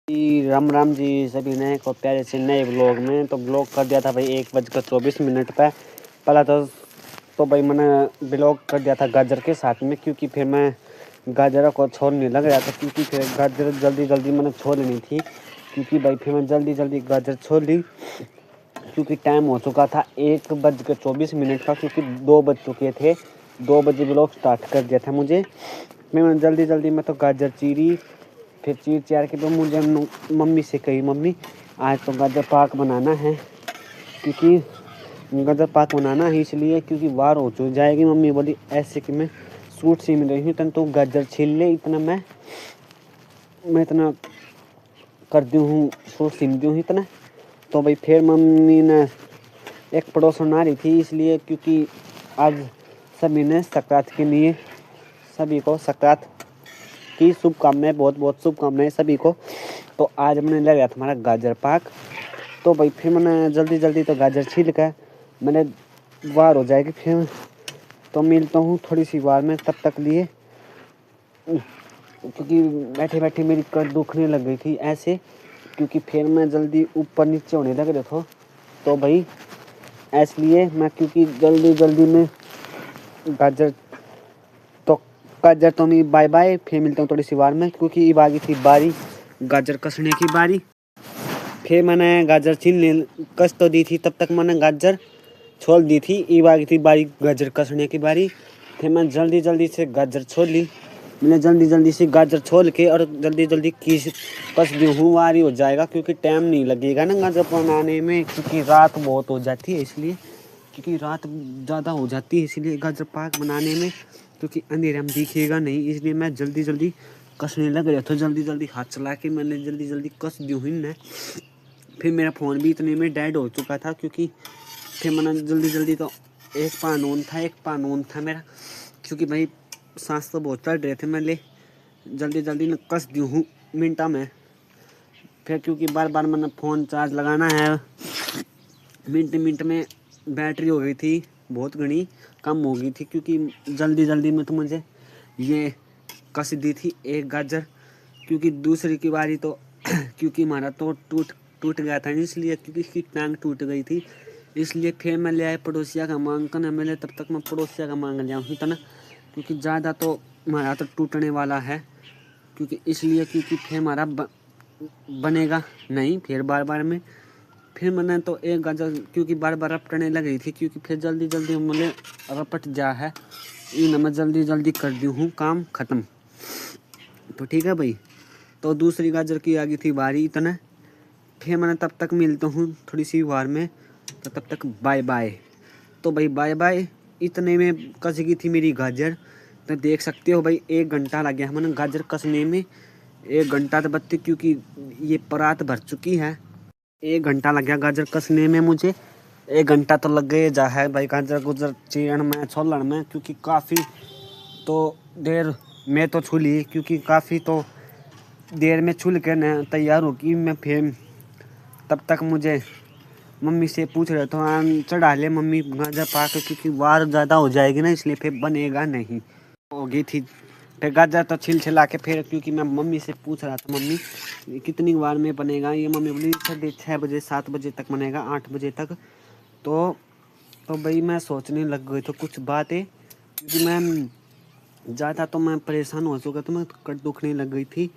राम राम जी सभी नए को प्यारे से नए ब्लॉग में। तो ब्लॉग कर दिया था भाई 1:24 पे। पहला तो भाई मैंने ब्लॉग कर दिया था गाजर के साथ में, क्योंकि फिर मैं गाजर को छोड़ने लग रहा था, क्योंकि फिर गाजर जल्दी जल्दी मैंने छोड़ लेनी थी, क्योंकि भाई फिर मैं जल्दी जल्दी गाजर छोड़ ली, क्योंकि टाइम हो चुका था 1:24 का, क्योंकि 2 बज चुके थे। 2 बजे ब्लॉग स्टार्ट कर दिया था मुझे। मैंने जल्दी जल्दी में तो गाजर चीरी, फिर चीर चार के तो मुझे मम्मी से कही, मम्मी आज तो गाजर पाक बनाना है, क्योंकि गाजर पाक बनाना है इसलिए क्योंकि वार हो चुक जाएगी। मम्मी बोली ऐसे कि मैं सूट सीम रही हूँ, तन तो गाजर छील ले, इतना मैं इतना कर दी हूँ, सूट सीम दी हूँ इतना। तो भाई फिर मम्मी ने एक पड़ोसन आ रही थी, इसलिए क्योंकि आज सभी ने संक्रांत के लिए सभी को संक्रांत की शुभकामनाएं, बहुत बहुत शुभकामनाएं सभी को। तो आज मैंने ले लिया था हमारा गाजर पाक। तो भाई फिर मैंने जल्दी जल्दी तो गाजर छील कर मैंने वार हो जाएगी, फिर तो मिलता हूँ थोड़ी सी वार में, तब तक लिए, क्योंकि बैठे बैठे मेरी कट दुखने लग गई थी ऐसे, क्योंकि फिर मैं जल्दी ऊपर नीचे होने लग रहा था। तो भाई इसलिए मैं, क्योंकि जल्दी जल्दी में गाजर तो मैं बाय बाय, फिर मिलता हूँ थोड़ी सी बार में, क्योंकि अब आ गई थी बारी गाजर कसने की बारी। फिर मैंने गाजर कस तो दी थी, तब तक मैंने गाजर छोड़ दी थी। अब आ गई थी बारी गाजर कसने की बारी। फिर मैं जल्दी जल्दी से गाजर छोड़ ली। मैंने जल्दी जल्दी से गाजर छोड़ के और जल्दी जल्दी कस दी हूँ, वारी हो जाएगा, क्योंकि टाइम नहीं लगेगा ना गाजर बनाने में, क्योंकि रात बहुत हो जाती है इसलिए, क्योंकि रात ज़्यादा हो जाती है इसलिए गाजर पाक बनाने में, क्योंकि अंधेरा में दिखेगा नहीं, इसलिए मैं जल्दी जल्दी कसने लग रहा था। जल्दी जल्दी हाथ चला के मैंने जल्दी जल्दी कस दी हुई ना। फिर मेरा फ़ोन भी इतने में डेड हो चुका था, क्योंकि फिर मैंने जल्दी जल्दी तो एक पान ऑन था मेरा, क्योंकि भाई सांस तो बहुत चढ़ रहे थे। मैं ले जल्दी जल्दी में कस दी हूँ मिनटा में। फिर क्योंकि बार बार मैंने फ़ोन चार्ज लगाना है, मिनट में बैटरी हो गई थी बहुत घनी कम हो गई थी, क्योंकि जल्दी जल्दी में तो मुझे ये कस दी थी एक गाजर, क्योंकि दूसरी की बारी तो क्योंकि हमारा तो टूट गया था, इसलिए क्योंकि इसकी टांग टूट गई थी, इसलिए फिर मैं ले आया पड़ोसिया का मांग कर। मैंने तब तक मैं पड़ोसिया का मांग लिया हूँ इतना, क्योंकि ज़्यादा तो हमारा तो टूटने वाला है, क्योंकि इसलिए क्योंकि फिर हमारा बनेगा नहीं फिर बार बार में। फिर मैंने तो एक गाजर क्योंकि बार बार रपटने लग रही थी, क्योंकि फिर जल्दी जल्दी मैंने रपट जा है, इन मैं जल्दी जल्दी कर दी हूँ काम ख़त्म। तो ठीक है भाई, तो दूसरी गाजर की आ गई थी बारी इतना। फिर मैंने तब तक मिलता हूँ थोड़ी सी वार में, तो तब तक बाय बाय। तो भाई बाय बाय, इतने में कस गई थी मेरी गाजर। तो देख सकते हो भाई 1 घंटा लग गया मैंने गाजर कसने में। 1 घंटा तो बत्ती, क्योंकि ये परात भर चुकी है। 1 घंटा लग गया गाजर कसने में मुझे। 1 घंटा तो लग गए जा है भाई गाजर गुजर चीरन में, छोलन में, क्योंकि काफ़ी तो देर में तो छुली, क्योंकि काफ़ी तो देर में छुल के न तैयार होगी मैं। फिर तब तक मुझे मम्मी से पूछ रहे थे, हाँ चढ़ा ले मम्मी गाजर पाक, क्योंकि वार ज़्यादा हो जाएगी ना, इसलिए फिर बनेगा नहीं। हो गई थी फिर गाजर तो छिल छिला के, फिर क्योंकि मैं मम्मी से पूछ रहा था, मम्मी कितनी बार में बनेगा ये, मम्मी बोली 6 बजे 7 बजे तक बनेगा, 8 बजे तक। तो भाई मैं सोचने लग गई तो कुछ बात है, क्योंकि मैं ज़्यादा तो मैं परेशान हो चुका था, मैं कट दुखने लग गई थी।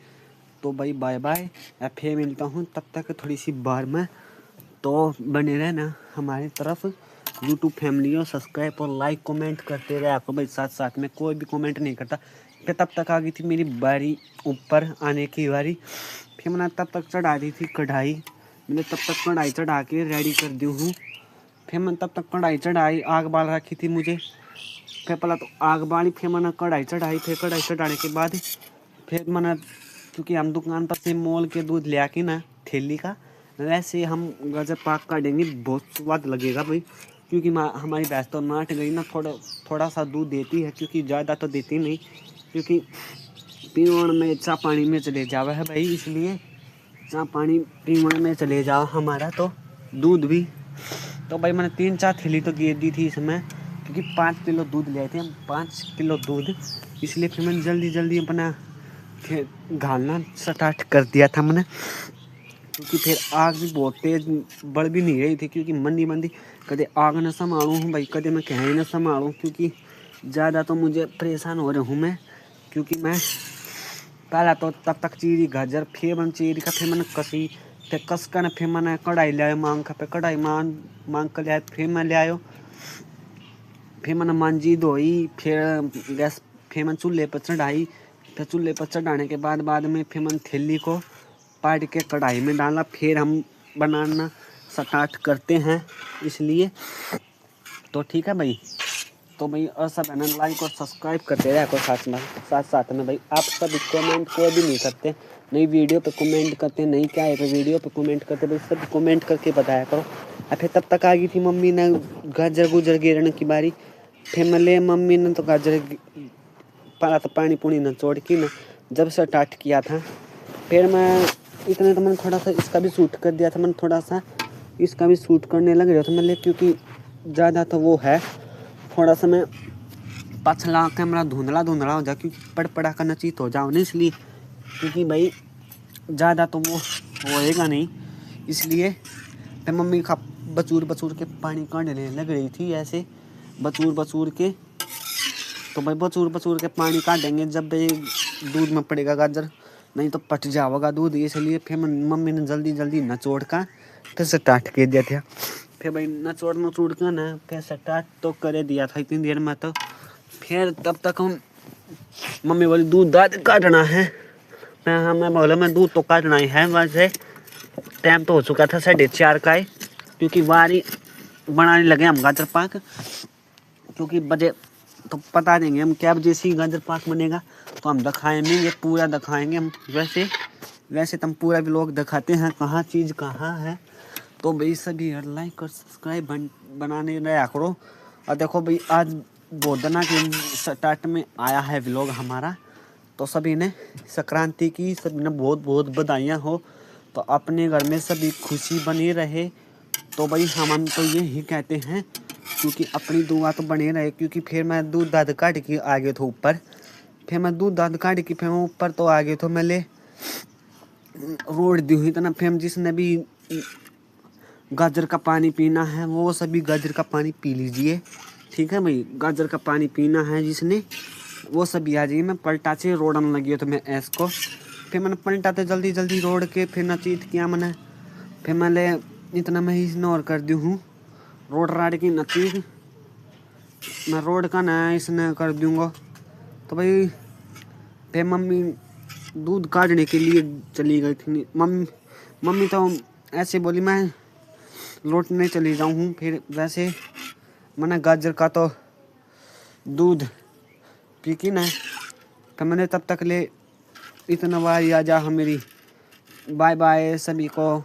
तो भाई बाय बाय, फिर मिलता हूँ तब तक थोड़ी सी बार में। तो बने रहना हमारी तरफ यूट्यूब फैमिली, और सब्सक्राइब और लाइक कमेंट करते रहे आपको भाई, साथ साथ में कोई भी कमेंट नहीं करता। फिर तब तक आ गई थी मेरी बारी ऊपर आने की बारी। फिर मैंने तब तक चढ़ा दी थी कढ़ाई, मैंने तब तक कढ़ाई चढ़ा के रेडी कर दी हूँ। फिर मैंने तब तक कढ़ाई चढ़ाई, आग बाल रखी थी मुझे। फिर पहला तो आग बाली, फिर मैंने कढ़ाई चढ़ाई। फिर कढ़ाई चढ़ाने के बाद फिर मैंने, क्योंकि हम दुकान पर से मोल के दूध ले आके ना थैली का, वैसे हम गाजर पाक काटेंगे, बहुत स्वाद लगेगा भाई, क्योंकि हमारी भैंस तो नाट गई ना, थोड़ा सा दूध देती है, क्योंकि ज़्यादा तो देती नहीं, क्योंकि पीवन में चा पानी में चले जावा है भाई, इसलिए चा पानी पीवन में चले जाओ हमारा तो दूध भी। तो भाई मैंने 3-4 थैली तो दे दी थी इसमें, क्योंकि 5 किलो दूध ले आए थे हम, 5 किलो दूध, इसलिए फिर मैंने जल्दी जल्दी अपना फिर घालना स्टार्ट कर दिया था मैंने, क्योंकि फिर आग भी बहुत तेज बढ़ भी नहीं रही थी, क्योंकि मंदी मंदी कदे आग न संभालूँ हूँ भाई, कदे मैं कहीं न संभालूँ, क्योंकि ज़्यादा तो मुझे परेशान हो रहा हूँ मैं। क्योंकि मैं पहला तो तब तक चीरी गाजर, फिर मैंने चीरी का, फिर मैंने कसी, फिर कस कर फिर मैंने कढ़ाई ले आयो मांग का, फिर कढ़ाई मांग कर ले आयो, फिर मैं ले आयो, फिर मैंने मांजी धोई, फिर गैस, फिर मैं चूल्हे पर चढ़ाई, फिर चूल्हे पर चढ़ाने के बाद में फिर मैंने थैली को पाट के कढ़ाई में डाला, फिर हम बनाना स्टार्ट करते हैं। इसलिए तो ठीक है भाई, तो भाई और सब है ना, लाइक और सब्सक्राइब करते रहे करो साथ साथ में भाई। आप सब कमेंट कोई भी नहीं करते, नई वीडियो पे कमेंट करते, नहीं क्या है तो वीडियो पे कमेंट करते भाई, सब कमेंट करके बताया करो। और फिर तब तक आ गई थी मम्मी ने गाजर गुजर गिरने की बारी, फिर मैं मम्मी ने तो गाजर पड़ा तो पानी पुनी न छोड़ की ना जब से स्टार्ट किया था। फिर मैं इतने तो मैंने थोड़ा सा इसका भी शूट कर दिया था, मैंने थोड़ा सा इसका भी शूट करने लग रहा था मैं, क्योंकि ज़्यादा तो वो है, थोड़ा सा मैं पछला कैमरा धुंधला हो जाए, क्योंकि पड़ा करना चाहिए हो जाओ नहीं, इसलिए क्योंकि भाई ज़्यादा तो वो होएगा नहीं, इसलिए फिर मम्मी का बचूर के पानी काटने लग रही थी ऐसे बचूर के। तो भाई बचूर के पानी काटेंगे जब भाई दूध में पड़ेगा गाजर, नहीं तो पट जाएगा दूध, इसलिए फिर मम्मी ने जल्दी नचोड़ का फिर स्टार्ट कर दिया था। फिर भाई नचोड़ का ना फिर स्टार्ट तो कर दिया था इतनी देर में। तो फिर तब तक हम मम्मी बोली दूध काटना है, मैं बोला मैं दूध तो काटना ही है, वैसे टाइम तो हो चुका था 4:30 का ही, क्योंकि बारी बनाने लगे हम गाजर पाक, क्योंकि बजे तो बता देंगे हम क्या बजे से गाजर पाक बनेगा, तो हम दिखाएंगे, ये पूरा दिखाएंगे हम। वैसे तो हम पूरा व्लॉग दिखाते हैं, कहाँ चीज़ कहाँ है। तो भाई सभी लाइक और सब्सक्राइब बनाने रहा करो। और देखो भाई आज बोधना के स्टार्ट में आया है व्लॉग हमारा, तो सभी ने संक्रांति की सभी ने बहुत बहुत बधाइयाँ हो, तो अपने घर में सभी खुशी बनी रहे। तो भाई हम तो यही कहते हैं, क्योंकि अपनी दुआ तो बने रहे, क्योंकि फिर मैं दूध दाद काट के आ गया था ऊपर, फिर मैं दूध दाद काट के फिर मैं ऊपर तो आ गया तो मैं ले रोड दी हुई था ना, फिर जिसने भी गाजर का पानी पीना है वो सभी गाजर का पानी पी लीजिए, ठीक है भाई। गाजर का पानी पीना है जिसने वो सभी आ जाइए। मैं पलटा से रोड़न लगी तो मैं ऐस को, फिर मैंने पलटाते जल्दी रोड के, फिर नचीत किया मैंने, फिर मैंने इतना मैं इग्नोर कर दी हूँ रोड राड की नचीत, मैं रोड का ना इसने कर दूँगा। तो भाई फिर मम्मी दूध काटने के लिए चली गई थी, मम्मी तो ऐसे बोली मैं लौटने चली जाऊँ, फिर वैसे मैंने गाजर का तो दूध पी की ना, तो मैंने तब तक ले इतना बार आ जा मेरी बाय बाय सभी को।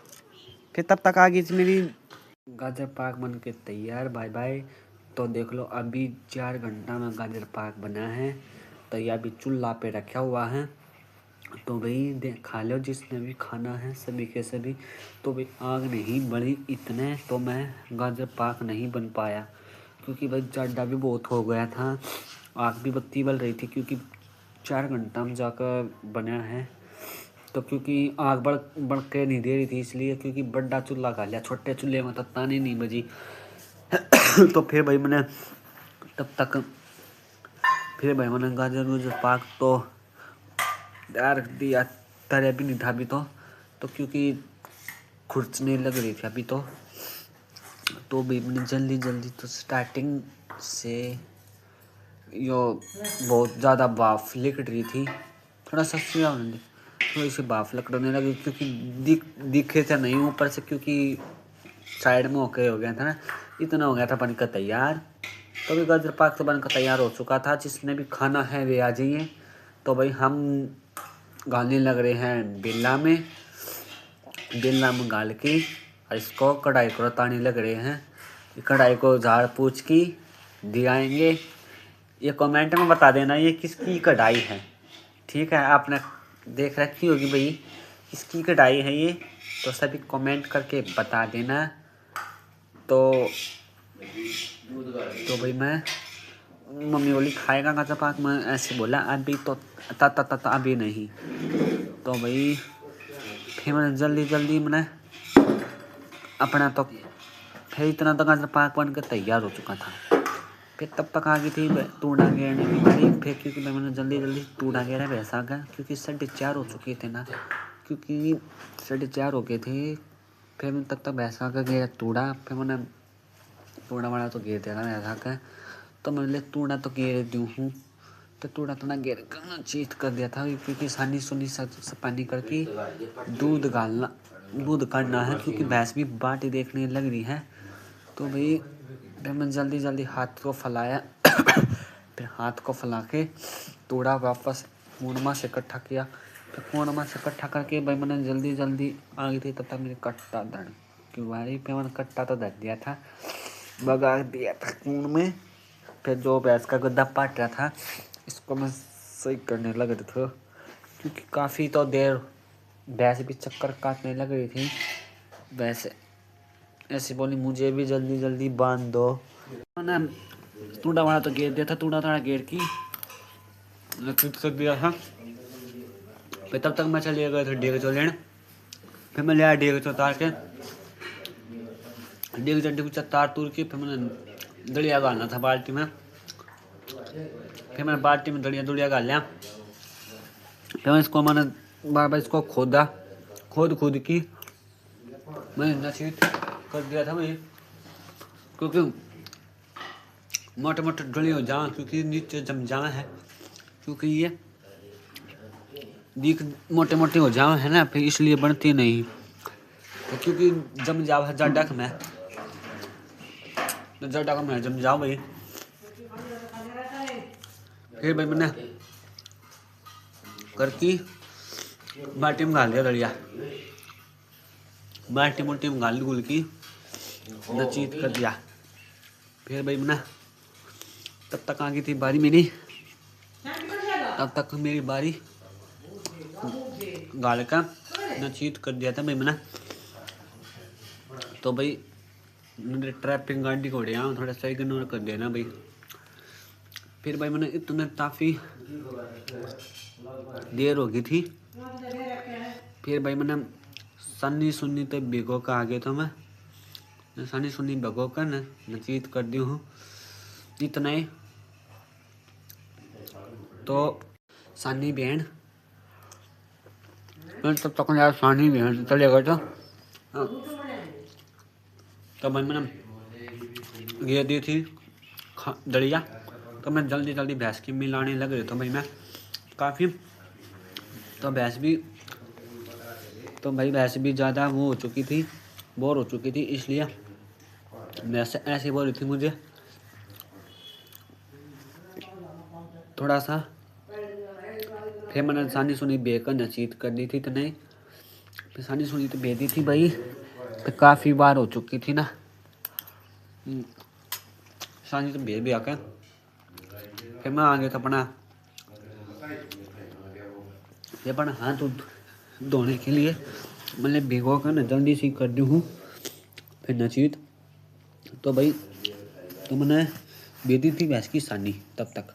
फिर तब तक आ गई थी मेरी गाजर पाक बन के तैयार, बाय बाय। तो देख लो अभी 4 घंटा में गाजर पाक बना है, तो ये अभी चूल्हा पे रखा हुआ है, तो भाई खा लो जिसने भी खाना है सभी के सभी। तो भाई आग नहीं बढ़ी इतने, तो मैं गाजर पाक नहीं बन पाया, क्योंकि भाई जाडा भी बहुत हो गया था, आग भी बत्ती बल रही थी, क्योंकि 4 घंटा में जाकर बना है। तो क्योंकि आग बढ़ के नहीं दे रही थी, इसलिए क्योंकि बड़ा चूल्हा खा लिया, छोटे चूल्हे में तो ताने नहीं बजी। तो फिर भाई मैंने तब तक गाजर गुजर पाक तो यार दिया तरह भी नहीं था अभी तो क्योंकि खुरचने लग रही थी अभी तो भी मैंने जल्दी तो स्टार्टिंग से यो बहुत ज़्यादा भाफ लिकट रही थी, थोड़ा सा थोड़ी सी भाफ लकड़ने लगी, क्योंकि दिखे थे नहीं ऊपर से, क्योंकि साइड में होके हो गया था ना, इतना हो गया था बनकर तैयार। तो भी गाजर पाक तो बनकर तैयार हो चुका था, जिसने भी खाना है वे आ जाइए। तो भाई हम गालने लग रहे हैं बेला में गाल के, और इसको कढ़ाई को रताने लग रहे हैं, कढ़ाई को झाड़ पूछ की दिखाएंगे। ये कमेंट में बता देना ये किसकी कढ़ाई है, ठीक है, आपने देख रखी होगी भाई किसकी कढ़ाई है ये, तो सभी कमेंट करके बता देना। तो भाई मैं मम्मी बोली खाएगा गाजर पाक, मैं ऐसे बोला अभी तो अभी नहीं। तो भाई फिर मैंने जल्दी जल्दी मैंने अपना तो फिर इतना तो गाजर पाक बन के तैयार हो चुका था। फिर तब तक आ गई थी तूड़ा गेरने की बारी। फिर क्योंकि मैंने जल्दी जल्दी तूड़ा गेरा वैसा गया क्योंकि 4:30 हो चुके थे ना, क्योंकि 4:30 हो गए थे। फिर मैं तब तक भैंसा का गया तूड़ा। फिर मैंने तूड़ा वाला तो गेर देना भैंसा का, तो मैंने तूड़ा तो गेर दूँ हूँ। तो तूड़ा थोड़ा गेर करना चीत कर दिया था क्योंकि सानी सुनी सब पानी करके दूध काटना है क्योंकि भैंस भी बाटी देखने लग रही है। तो भाई फिर मैं जल्दी जल्दी हाथ को फैलाया फिर हाथ को फैला के तूड़ा वापस पूर्णमा से इकट्ठा किया। फिर पूर्णमा से इकट्ठा करके भाई मैंने जल्दी जल्दी आ गई थी। तब तक मेरे कट्टा धर क्यों भाई पे मैंने कट्टा तो धर दिया था, भगा दिया था खून में। फिर जो भैंस का गद्दा पाट रहा था इसको मैं सही करने लग रहा था क्योंकि काफ़ी तो देर भैंस भी चक्कर काटने लग रही थी। वैसे ऐसे बोली मुझे भी जल्दी जल्दी बांध दो। मैंने तूड़ा वाला तो घेर दिया था, तूड़ा थोड़ा घेर की फिट कर दिया था। फिर तब तक मैं चले गए थे डेग लेने। फिर मैं लिया डेग तार के डेग तार तूर के फिर मैंने दलिया गालना था बाल्टी में। फिर मैंने बाल्टी में दलिया गाल लिया। फिर इसको मैंने बार बार इसको खोद की मैंने नसीब कर दिया था भाई, क्योंकि मोटे मोटे डली हो जाए क्योंकि नीचे जम जाए है, क्योंकि ये दीख मोटे मोटे हो जाए है ना, फिर इसलिए बनती नहीं। तो क्योंकि जम जाओ है जड्डा में जम जाओ भाई। फिर भाई मैंने करके बाल्टी में गाल दिया दलिया, बाल्टी मोटी में गाल गुल की नचीत कर दिया। फिर भाई मैंने तब तक आ गई थी बारी मेरी, तब तक मेरी बारी गाल का नचीत कर दिया था भाई मैंने। तो भाई मेरे ट्रैफिक गाड़ी को यहाँ थोड़ा सा इग्नोर कर देना भाई। फिर भाई मैंने इतने काफ़ी देर हो गई थी। फिर भाई मैंने सन्नी सुन्नी तो भिगो का आ गया था मैं सन्नी सुन्नी भिगो कर न नचीत कर दी हूँ इतना ही। तो सानी बहन तब तक यार सानी बहन चले गए तो भाई मैंने ये दी थी दलिया। तो मैं जल्दी जल्दी भैंस की मिलाने लग रही था भाई मैं काफ़ी। तो भैंस भी ज़्यादा वो हो चुकी थी, बोर हो चुकी थी, इसलिए भैंस ऐसे बोल रही थी मुझे थोड़ा सा। फिर मैंने सानी सुनी बेकर नचीत कर दी थी तो नहीं, फिर सानी सुनी तो बे दी थी भाई। तो काफ़ी बार हो चुकी थी ना सानी तो बे भी आकर। फिर मैं आ गया था अपना हाथ धोने के लिए। मैंने भिगो कर न जल्दी सी कर दी हूँ फिर नचीत। तो भाई तो मैंने बे दी थी भैंस की सानी तब तक।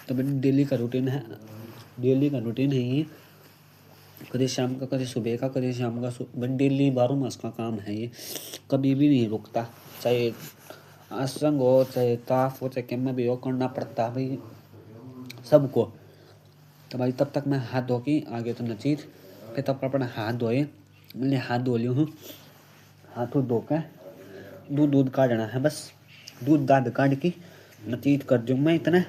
तो मेरी डेली का रूटीन है ये, कभी शाम का कभी सुबह का कभी शाम का डेली 12 मास का काम है ये, कभी भी नहीं रुकता। चाहे आसंग हो चाहे ताफ हो चाहे कैम भी हो, करना पड़ता है भाई सबको। तो भाई तब तक मैं हाथ धो के आ गया तो नचीत। फिर तब अपना हाथ धोए, मैंने हाथ धो लिया हूँ। हाथ धो कर दूध काटना है बस, दूध दाद काट के नचीत कर दूँ मैं इतना।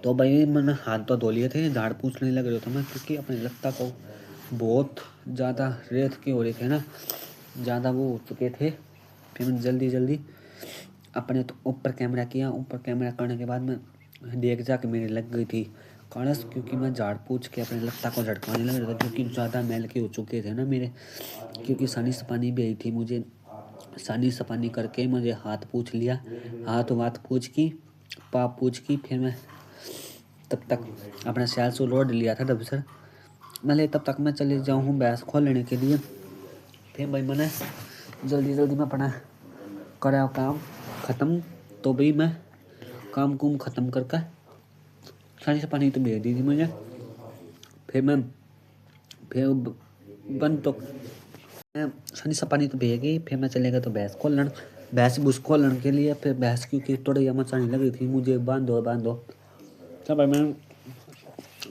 तो भाई मैंने हाथ तो धो लिए थे, झाड़ पूछने लग रहा था मैं क्योंकि अपने लगता को बहुत ज़्यादा रेत के हो रहे थे ना, ज़्यादा वो हो चुके थे। फिर मैंने जल्दी अपने तो ऊपर कैमरा किया। ऊपर कैमरा करने के बाद मैं देख जाके मेरी लग गई थी कड़स, क्योंकि मैं झाड़ पूछ के अपने लगता को झटकाने लग रहा था क्योंकि ज़्यादा मैल के हो चुके थे ना मेरे, क्योंकि सानी सपानी भी आई थी मुझे। सानी सपानी करके मुझे हाथ पूछ लिया, हाथ पूछ की पाप पूछ की। फिर मैं तब तक अपना सैल से लोड लिया था दबसर मैंने। तब तक मैं चले जाऊँ हूँ भैंस खोलने के लिए। फिर भाई मैंने जल्दी में अपना करा काम ख़त्म। तो भाई मैं काम कुम ख़त्म करके सानी पानी तो भेज दी थी मुझे। फिर बंद तो सानी पानी तो भेज गई। फिर मैं चलेगा तो भैंस खोलन, भैंस भूस खोलन के लिए। फिर भैंस क्योंकि थोड़ी मचाने लगी थी मुझे, बांधो बांधो। तब भाई मैं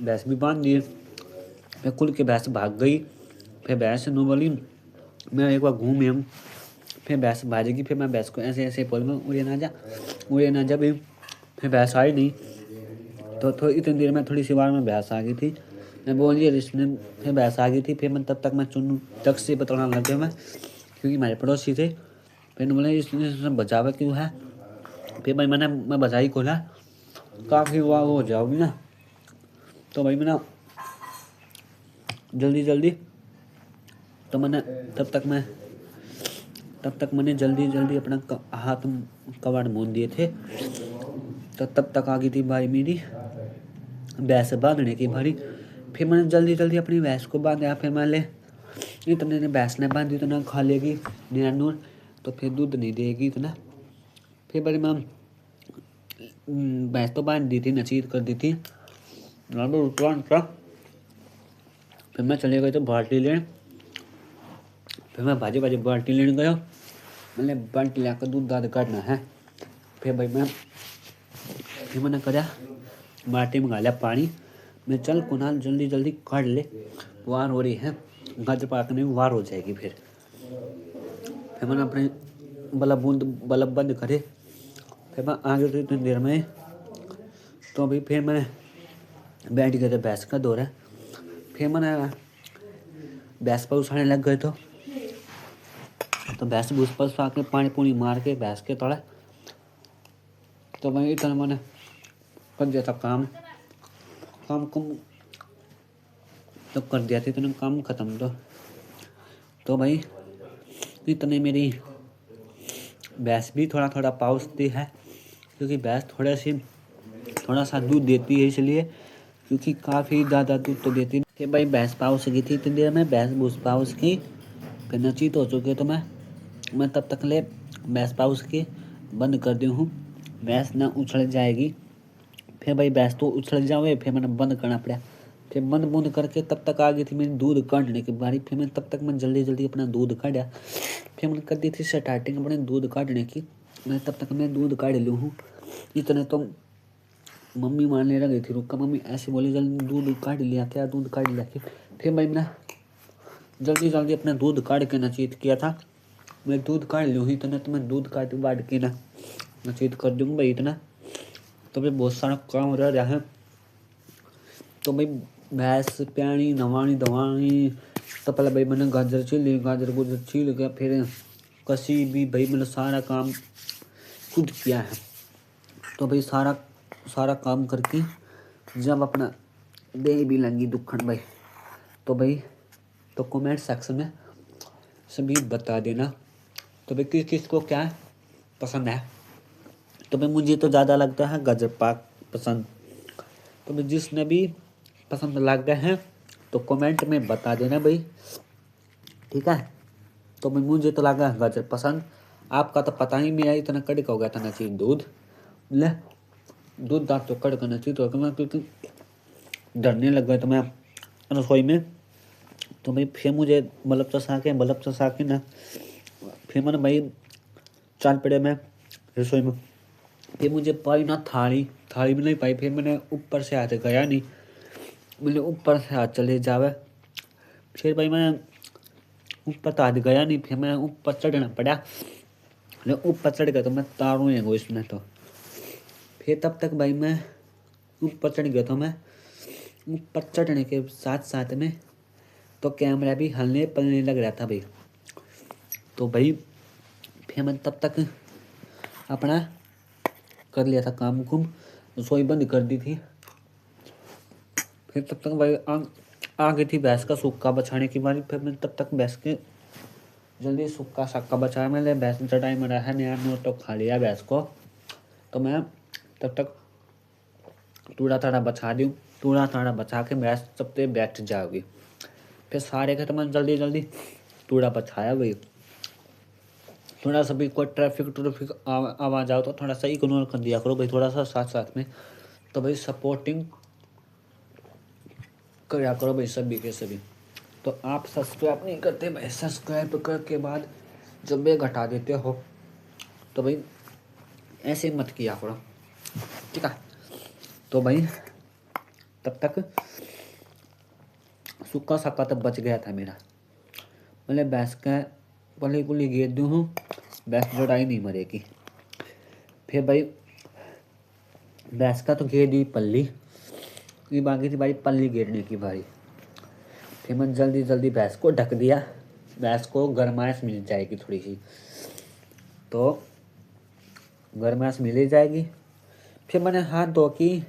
भैंस भी बांध दी। फिर खुल के भैंस भाग गई। फिर भैंस नो बोली मैं एक बार घूम आऊँ। फिर भैंस भागेगी। फिर मैं भैंस को ऐसे ऐसे बोलूँगा उड़े ना जा, उड़े ना जा भाई। फिर भैंस आई नहीं। तो इतनी देर में थोड़ी सी बार में भैंस आ गई थी। मैं बोली इसने, फिर भैंस आ गई थी। फिर मैं तब तक मैं चुन्नू तक से बताना लग गया मैं, क्योंकि हमारे पड़ोसी थे। फिर बोले इसने बचावा क्यों है। फिर भाई मैं बचा ही खोला, काफ़ी हुआ वो हो जाओगी ना। तो भाई मैं ना जल्दी तो मैंने तब तक मैंने जल्दी अपना हाथ कबाड़ मूंद दिए थे। तो तब तक आ गई थी भाई मेरी भैंस बांधने की बारी। फिर मैंने जल्दी अपनी भैंस को बांधा। फिर मैं ले इतने ने भैंस ने बांधी तो ना खा लेगी नूर, तो फिर दूध नहीं देगी इतना। फिर बड़ी मैं भैंस तो बांध दी थी, नसीहत कर दी थी। फिर मैं चले गए तो बाल्टी लेने। फिर मैं बाजे बाल्टी लेने गया। मैंने बाल्टी लाकर दूध दाद काटना है। फिर मैंने करा बाल्टी मंगा लिया पानी। मैं चल कुनाल जल्दी काट ले, वार हो रही है, गाजर पाकने में वार हो जाएगी। फिर मैंने अपने बल्ब बंद करे। फिर मैं आ गया इतनी देर में। तो अभी फिर मैं बैठ गया था भैंस का दौरा। फिर मैंने भैंस पर उछाने लग गए। तो भैंस भूस पर उछा के पानी पूनी मार के भैंस के तोड़ा। तो मैं इतना मैंने कर दिया था काम कुम तो कर दिया था, इतना काम ख़त्म। तो भाई इतने मेरी भैंस भी थोड़ा पाउसती है, क्योंकि भैंस थोड़ा सा दूध देती है इसलिए, क्योंकि काफ़ी ज़्यादा दूध तो देती नहीं। कि भाई भैंस पाउस गई थी इतनी देर में, भैंस भूस पाउस की फिर नचीत हो चुके। तो मैं तब तक ले भैंस पाउस की बंद कर दी हूँ। भैंस ना उछल जाएगी। फिर भाई भैंस तो उछल जावे। फिर मैंने बंद करना पड़ा। फिर बंद करके तब तक आ गई थी मेरी दूध काटने की बारी। फिर मैं तब तक मैं जल्दी अपना दूध काटा। फिर मैंने कर दी थी स्टार्टिंग अपने दूध काटने की। मैं तब तक मैं दूध काट लूँ हूँ। इतने तो मम्मी मारने लगी थी, रुका मम्मी ऐसे बोली जल्दी दूध काट लिया क्या, दूध काट लिया क्या। फिर भाई मैं जल्दी अपना दूध काट के नचीत किया था। मैं दूध काट लूँ ही इतना, तो मैं दूध काट के ना नचीत कर दूँगा भाई इतना। तो भाई बहुत सारा काम रह रहा है। तो भाई भैंस प्यानी नवानी धवानी। तो पहले भाई मैंने गाजर छील के फिर कसी भी भाई मैंने सारा काम खुद किया है। तो भाई सारा काम करके जब अपना देह भी लगी दुखन भाई, तो भाई तो कमेंट सेक्शन में सभी बता देना तो भाई किस को क्या पसंद है। तो भाई मुझे तो ज़्यादा लगता है गाजर पाक पसंद। तो भाई जिसने भी पसंद लग गए हैं तो कमेंट में बता देना भाई, ठीक है। तो भाई मुझे तो लगा गाजर पसंद, आपका तो पता ही नहीं है, इतना कड़क हो गया था ना चाहिए दूध ले दूध दाँत तो कड़क करना चाहिए। तो मैं क्योंकि डरने लग गए तो मैं रसोई में। तो भाई फिर मुझे बल्ब चसा के ना फिर मैंने भाई चाल पड़े मैं रसोई में। फिर मुझे पाई ना थाली में नहीं पाई। फिर मैंने ऊपर से हाथ गया नहीं, मैंने ऊपर से हाथ चले जावे। फिर भाई मैं ऊपर तो हाथ गया नहीं। फिर मैं ऊपर चढ़ना पड़ा, ऊपर चढ़ गया तो मैं तारूँ है इसमें। तो फिर तब तक भाई मैं ऊपर चढ़ गया। तो मैं ऊपर चढ़ने के साथ में तो कैमरा भी हलने पलने लग रहा था भाई। तो भाई फिर मैं तब तक अपना कर लिया था काम कुम, रसोई बंद कर दी थी। फिर तब तक भाई आ गई थी भैंस का सूखा बचाने की बारी। फिर मैं तब तक भैंस के जल्दी सूखा साखा बचाया। मैंने भैंस चटाई में रहा नया नोट तो खा लिया भैंस को। तो मैं तब तक टूड़ा ताड़ा बचा के भैंस सब पे बैठ जाओगी। फिर सारे के तो मैंने जल्दी टूड़ा बचाया भाई। थोड़ा सा भी कोई ट्रैफिक आवाज़ आओ तो थोड़ा सा इग्नोर कर दिया करो भाई, थोड़ा सा साथ साथ में। तो भाई सपोर्टिंग करा करो भाई सभी के सभी। तो आप सब्सक्राइब नहीं करते भाई, सब्सक्राइब करके बाद जब भी घटा देते हो तो भाई ऐसे मत किया करो, ठीक है। तो भाई तब तक सूखा साखा तब बच गया था मेरा, मतलब भैंस का पली पुली घेर दूँ हूँ, भैंस जोड़ाई नहीं मरेगी। फिर भाई भैंस का तो घेर दी पल्ली, ये बाकी थी भाई पल्ली घेरने की बारी। फिर मैंने जल्दी जल्दी भैंस को ढक दिया, भैंस को गरमाइश मिल जाएगी थोड़ी सी, तो गरमाइश मिल ही जाएगी। फिर मैंने हाथ धो की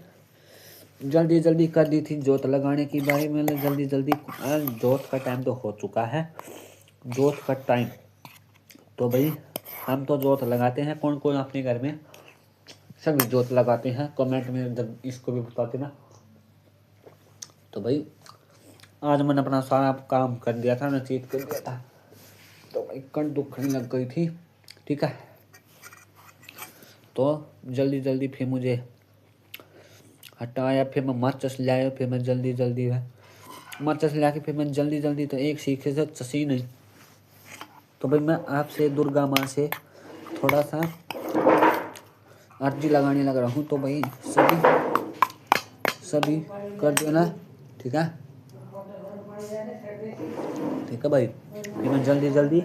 जल्दी जल्दी कर दी थी जोत लगाने की बारी। मैंने जल्दी जल्दी जोत का टाइम तो हो चुका है, जोत का टाइम। तो भाई हम तो जोत लगाते हैं, कौन कौन अपने घर में सभी जोत लगाते हैं कमेंट में जब इसको भी बताते ना। तो भाई आज मैंने अपना सारा काम कर दिया था, नचीत कर दिया था, तो भाई कण दुखने लग गई थी, ठीक है। तो जल्दी जल्दी फिर मुझे हटाया, फिर मैं माचिस लाया, फिर मैं जल्दी जल्दी है माचिस ला के फिर मैं जल्दी जल्दी तो एक सीखे से चसी नहीं। तो भाई मैं आपसे दुर्गा माँ से थोड़ा सा अर्जी लगाने लग रहा हूँ, तो भाई सभी कर देना, ठीक है, ठीक है भाई। फिर मैं जल्दी जल्दी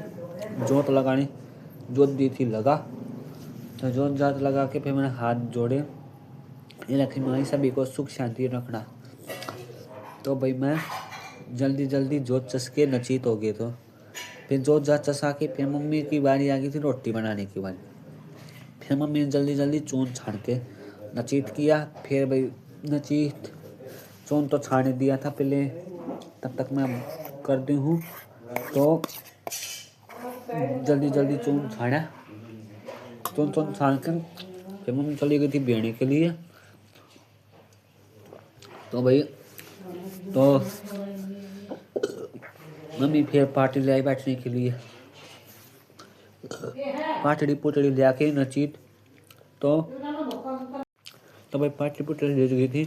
जोत दी थी लगा, तो जोत लगा के फिर मैंने हाथ जोड़े, ये लक्ष्मी माँ सभी को सुख शांति रखना। तो भाई मैं जल्दी जल्दी जोत चस के नचीत हो गए। तो फिर जोत चसा के फिर मम्मी की बारी आ गई थी रोटी बनाने की बारी। फिर मम्मी ने जल्दी जल्दी चून छान के नचीत किया। फिर भाई नचीत चून तो छाने दिया था पहले, तब तक मैं कर दी हूँ। तो जल्दी जल्दी चून छाना, चून छान के फिर मम्मी चली गई थी बेड़ने के लिए। तो भाई तो मम्मी फिर पार्टी ले आई बैठने के लिए, पाटड़ी पुटड़ी ले आके नचीत तो भाई पाटड़ी पुटड़ी ले गई थी।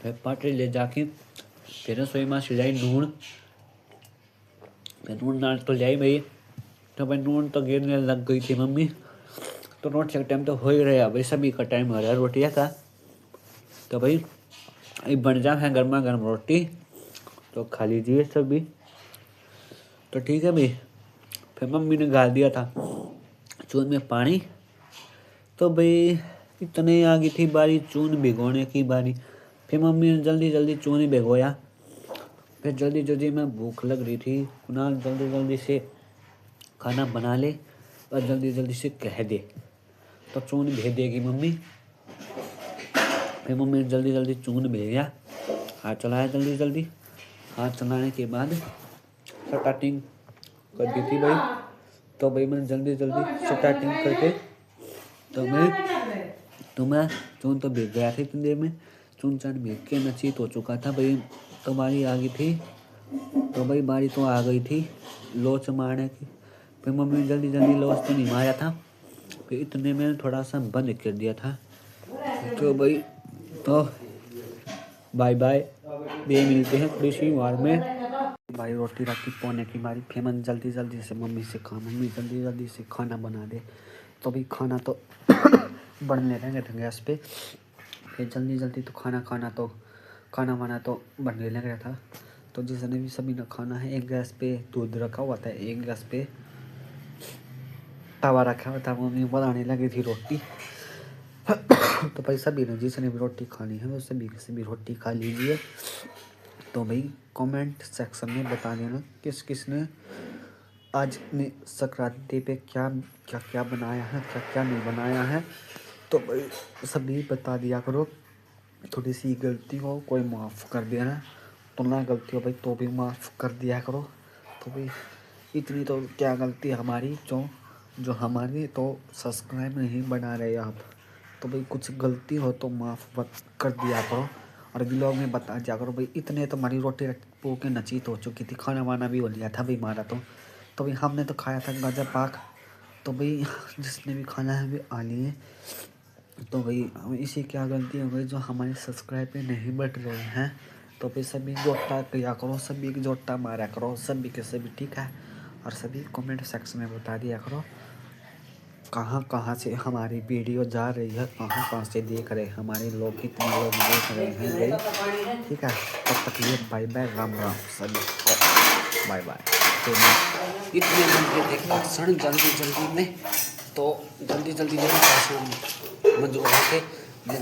फिर पाटड़ी ले जाके फिर रसोई माँ से लाई नून, फिर नून नाल तो ले आई भाई। तो भाई नून तो गिरने लग गई थी मम्मी। तो रोटी का टाइम तो हो ही रहा भाई, सभी का टाइम हो रहा है रोटियाँ का। तो भाई ये बन जा है गर्मा गर्म रोटी, तो खा लीजिए सभी। तो ठीक है भाई। फिर मम्मी ने गाल दिया था चून में पानी, तो भाई इतने आ गई थी बारी चून भिगोने की बारी। फिर मम्मी ने जल्दी जल्दी चून ही भिगोया। फिर जल्दी जल्दी में भूख लग रही थी, कुणाल जल्दी जल्दी से खाना बना ले और जल्दी जल्दी से कह दे, तो चून भेज देगी मम्मी। फिर मम्मी ने जल्दी जल्दी चून भेजा, हाथ चलाया जल्दी जल्दी। हाथ चलाने के बाद स्टार्टिंग कर दी थी भाई। तो भाई मैंने जल्दी जल्दी स्टार्टिंग करके तो मैं चून तो भीग गया था इतनी देर में, चून चान भीग के नचीत हो चुका था भाई। तो बारी आ गई थी, तो भाई बारी तो आ गई थी लोच मारने की। फिर मम्मी ने जल्दी जल्दी लोच तो नहीं मारा था, फिर इतने में थोड़ा सा बंद कर दिया था। तो भाई तो बाय बाय, ये मिलते हैं थोड़ी सी वार में। भाई रोटी रखी पौने की बारी, फिर मैंने जल्दी जल्दी से मम्मी से कहा मम्मी जल्दी जल्दी से खाना बना दे। तो भाई खाना तो बनने लगे थे गैस पे। फिर जल्दी जल्दी तो खाना वाना तो बनने लग रहा था। तो जिसने भी सभी ने खाना है, एक गैस पे दूध रखा हुआ था, एक गैस पे तवा रखा हुआ था, मम्मी बनाने लगी थी रोटी। तो भाई सभी ने जिसने भी रोटी खानी है वो सभी रोटी खा लीजिए। तो भाई कमेंट सेक्शन में बता देना किस किस ने आज ने संक्रांति पे क्या क्या क्या बनाया है, क्या क्या नहीं बनाया है। तो भाई सभी बता दिया करो। थोड़ी सी गलती हो कोई माफ़ कर देना, तो ना गलती हो भाई तो भी माफ़ कर दिया करो। तो भाई इतनी तो क्या गलती हमारी जो हमारी तो सब्सक्राइब नहीं बना रहे आप। तो भाई कुछ गलती हो तो माफ़ कर दिया करो, और ब्लॉग में बता दिया करो भाई। इतने तो हमारी रोटी पो के नचीत हो चुकी थी, खाना वाना भी हो लिया था भाई हमारा। तो तो भाई हमने तो खाया था गाजर पाक। तो भाई जिसने भी खाना है भी आ लिए। तो भाई हम इसी क्या गलती हो गई जो हमारे सब्सक्राइब पे नहीं बढ़ रहे हैं। तो भाई सभी जोटा किया करो, सभी जोटा मारा करो, सभी के सभी, ठीक है। और सभी कमेंट सेक्शन में बता दिया करो कहाँ कहाँ से हमारी वीडियो जा रही है, कहाँ कहाँ से देख रहे हैं हमारे लोग, कितने लोग देख रहे हैं भाई, ठीक है। तब तक ये बाय बाय, राम राम सभी को, बाय बाय। तो इतने घंटे थे भाषण जल्दी में, तो जल्दी भाषण में जो है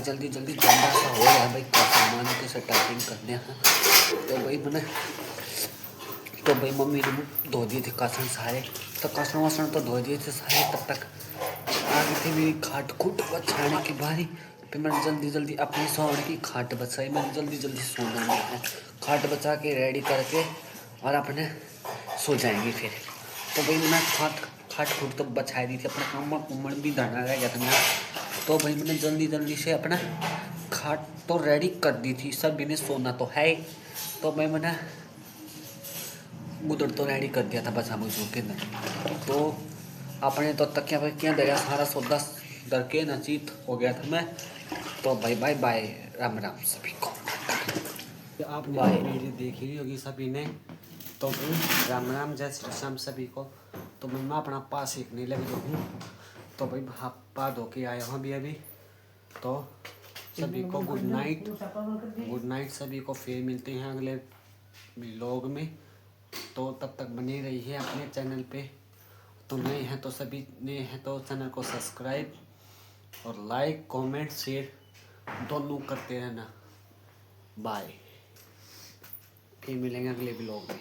जल्दी जल्दा सा हो रहा है भाई, सामान के से टाइपिंग करने हैं। तो भाई मैंने तो भाई मम्मी ने धो दिए थे कासन सारे, तो कासन वासन तो धो दिए थे सारे। तब तक आ गई थी मेरी खाट खूट बचाने की बारी। फिर मैंने जल्दी अपनी सोने की खाट बचाई। मैंने जल्दी सोना नहीं है, खाट बचा के रेडी करके और अपने सो जाएंगे फिर। तो भाई मैं खाट खूट तो बचा दी थी, अपना कमर भी धरना रह गया था मेरा। तो भाई मैंने जल्दी से अपना खाट तो रेडी कर दी थी, सभी ने सोना तो है ही। तो भाई मैंने उधर तो रेडी कर दिया था बस हम सो के न। तो अपने तो तकिया वकिया दया सारा सौदा डर के नचीत हो गया था मैं। तो भाई बाय बाय, राम राम सभी को। आपने वीडियो देखी ही होगी सभी ने। तो भाई राम राम, जय श्री राम सभी को। तो मैं अपना पा सीखने लग गया हूँ। तो भाई पा धो के आया हूँ अभी। तो सभी को गुड नाइट सभी को। फिर मिलते हैं अगले व्लॉग में। तो तब तक बने रही है अपने चैनल पे। तो नए हैं तो सभी नए हैं तो चैनल को सब्सक्राइब और लाइक कमेंट शेयर दोनों करते रहना। बाय, फिर मिलेंगे अगले व्लॉग में।